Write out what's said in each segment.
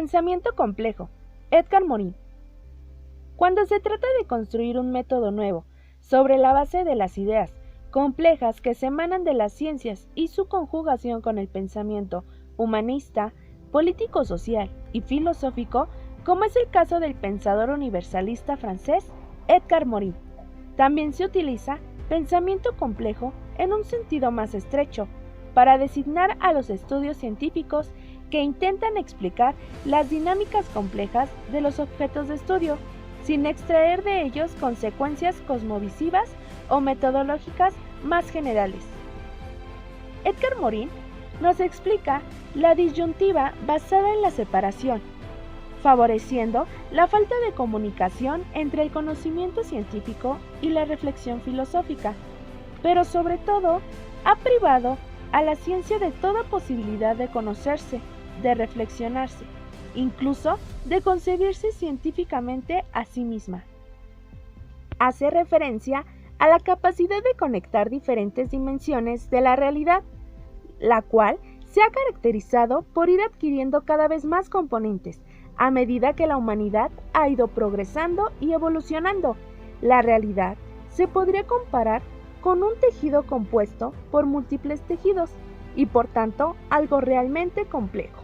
Pensamiento complejo. Edgar Morin. Cuando se trata de construir un método nuevo sobre la base de las ideas complejas que se emanan de las ciencias y su conjugación con el pensamiento humanista, político-social y filosófico, como es el caso del pensador universalista francés Edgar Morin, también se utiliza pensamiento complejo en un sentido más estrecho, para designar a los estudios científicos que intentan explicar las dinámicas complejas de los objetos de estudio, sin extraer de ellos consecuencias cosmovisivas o metodológicas más generales. Edgar Morin nos explica la disyuntiva basada en la separación, favoreciendo la falta de comunicación entre el conocimiento científico y la reflexión filosófica, pero sobre todo ha privado a la ciencia de toda posibilidad de conocerse, de reflexionarse, incluso de concebirse científicamente a sí misma. Hace referencia a la capacidad de conectar diferentes dimensiones de la realidad, la cual se ha caracterizado por ir adquiriendo cada vez más componentes a medida que la humanidad ha ido progresando y evolucionando. La realidad se podría comparar con un tejido compuesto por múltiples tejidos y por tanto algo realmente complejo.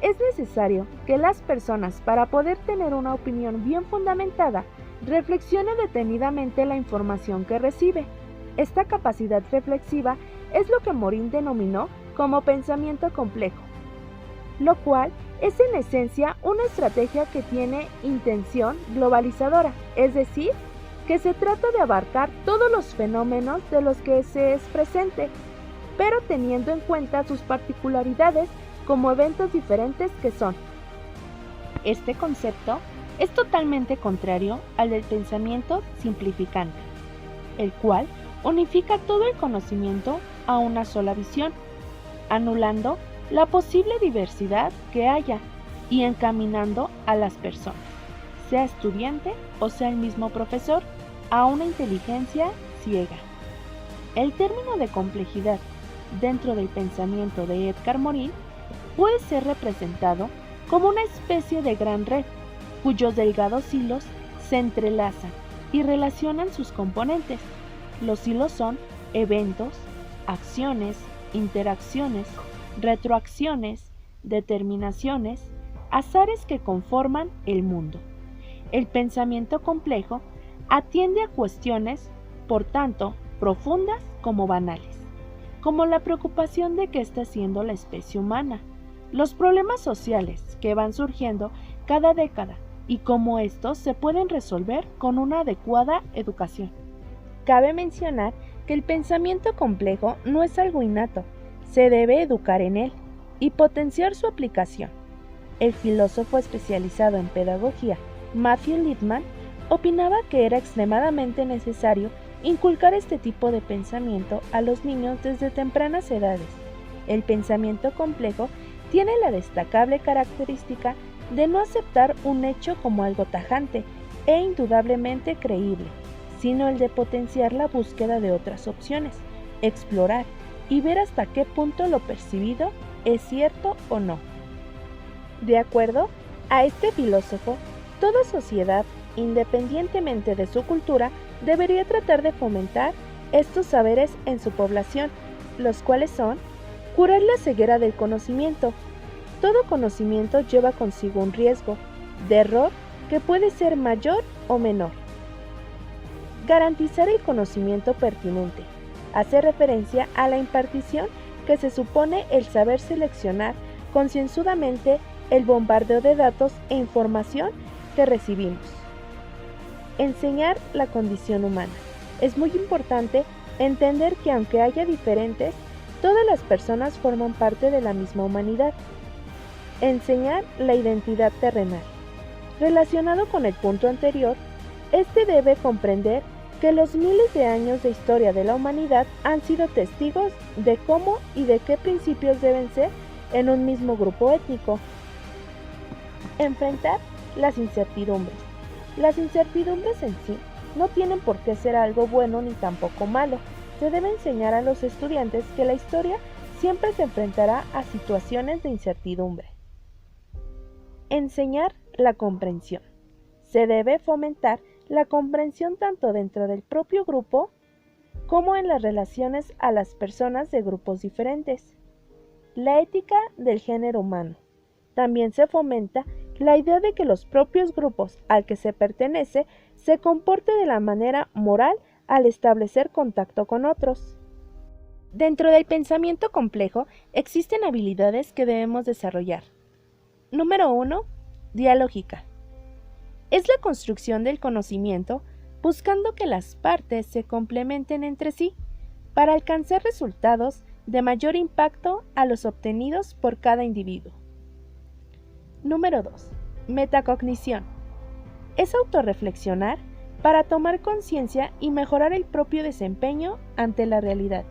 Es necesario que las personas, para poder tener una opinión bien fundamentada, reflexionen detenidamente la información que recibe. Esta capacidad reflexiva es lo que Morin denominó como pensamiento complejo, lo cual es en esencia una estrategia que tiene intención globalizadora, es decir, que se trata de abarcar todos los fenómenos de los que se es presente, pero teniendo en cuenta sus particularidades como eventos diferentes que son. Este concepto es totalmente contrario al del pensamiento simplificante, el cual unifica todo el conocimiento a una sola visión, anulando la posible diversidad que haya y encaminando a las personas, sea estudiante o sea el mismo profesor, a una inteligencia ciega. El término de complejidad dentro del pensamiento de Edgar Morin puede ser representado como una especie de gran red cuyos delgados hilos se entrelazan y relacionan sus componentes. Los hilos son eventos, acciones, interacciones, retroacciones, determinaciones, azares que conforman el mundo. El pensamiento complejo atiende a cuestiones, por tanto, profundas como banales, como la preocupación de qué está haciendo la especie humana, los problemas sociales que van surgiendo cada década y cómo estos se pueden resolver con una adecuada educación. Cabe mencionar que el pensamiento complejo no es algo innato, se debe educar en él y potenciar su aplicación. El filósofo especializado en pedagogía, Matthew Lipman, opinaba que era extremadamente necesario inculcar este tipo de pensamiento a los niños desde tempranas edades. El pensamiento complejo tiene la destacable característica de no aceptar un hecho como algo tajante e indudablemente creíble, sino el de potenciar la búsqueda de otras opciones, explorar y ver hasta qué punto lo percibido es cierto o no. De acuerdo a este filósofo, toda sociedad, independientemente de su cultura, debería tratar de fomentar estos saberes en su población, los cuales son: curar la ceguera del conocimiento. Todo conocimiento lleva consigo un riesgo de error que puede ser mayor o menor. Garantizar el conocimiento pertinente. Hace referencia a la impartición que se supone el saber seleccionar concienzudamente el bombardeo de datos e información que recibimos. Enseñar la condición humana. Es muy importante entender que aunque haya diferentes, todas las personas forman parte de la misma humanidad. Enseñar la identidad terrenal. Relacionado con el punto anterior, este debe comprender que los miles de años de historia de la humanidad han sido testigos de cómo y de qué principios deben ser en un mismo grupo étnico. Enfrentar las incertidumbres. Las incertidumbres en sí no tienen por qué ser algo bueno ni tampoco malo. Se debe enseñar a los estudiantes que la historia siempre se enfrentará a situaciones de incertidumbre. Enseñar la comprensión. Se debe fomentar la comprensión tanto dentro del propio grupo como en las relaciones a las personas de grupos diferentes. La ética del género humano. También se fomenta la idea de que los propios grupos al que se pertenece se comporte de la manera moral al establecer contacto con otros. Dentro del pensamiento complejo existen habilidades que debemos desarrollar. Número 1. Dialógica. Es la construcción del conocimiento buscando que las partes se complementen entre sí para alcanzar resultados de mayor impacto a los obtenidos por cada individuo. Número 2. Metacognición. Es autorreflexionar para tomar conciencia y mejorar el propio desempeño ante la realidad.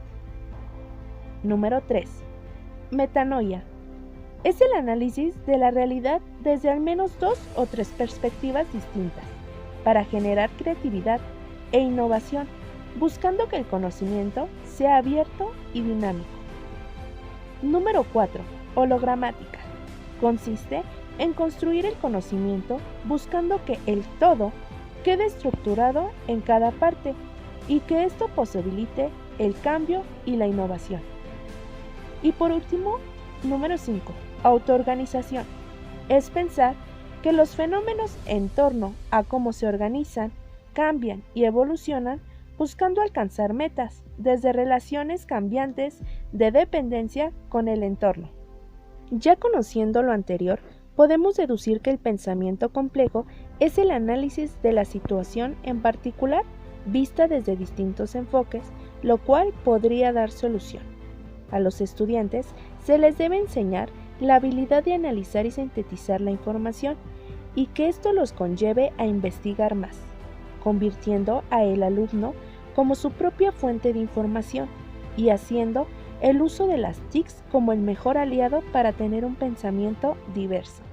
Número 3. Metanoia. Es el análisis de la realidad desde al menos 2 o 3 perspectivas distintas, para generar creatividad e innovación, buscando que el conocimiento sea abierto y dinámico. Número 4. Hologramática. Consiste en construir el conocimiento buscando que el todo quede estructurado en cada parte y que esto posibilite el cambio y la innovación. Y por último, número 5. Autoorganización. Es pensar que los fenómenos en torno a cómo se organizan, cambian y evolucionan buscando alcanzar metas desde relaciones cambiantes de dependencia con el entorno. Ya conociendo lo anterior, podemos deducir que el pensamiento complejo es el análisis de la situación en particular vista desde distintos enfoques, lo cual podría dar solución. A los estudiantes se les debe enseñar la habilidad de analizar y sintetizar la información y que esto los conlleve a investigar más, convirtiendo a el alumno como su propia fuente de información y haciendo el uso de las TICs como el mejor aliado para tener un pensamiento diverso.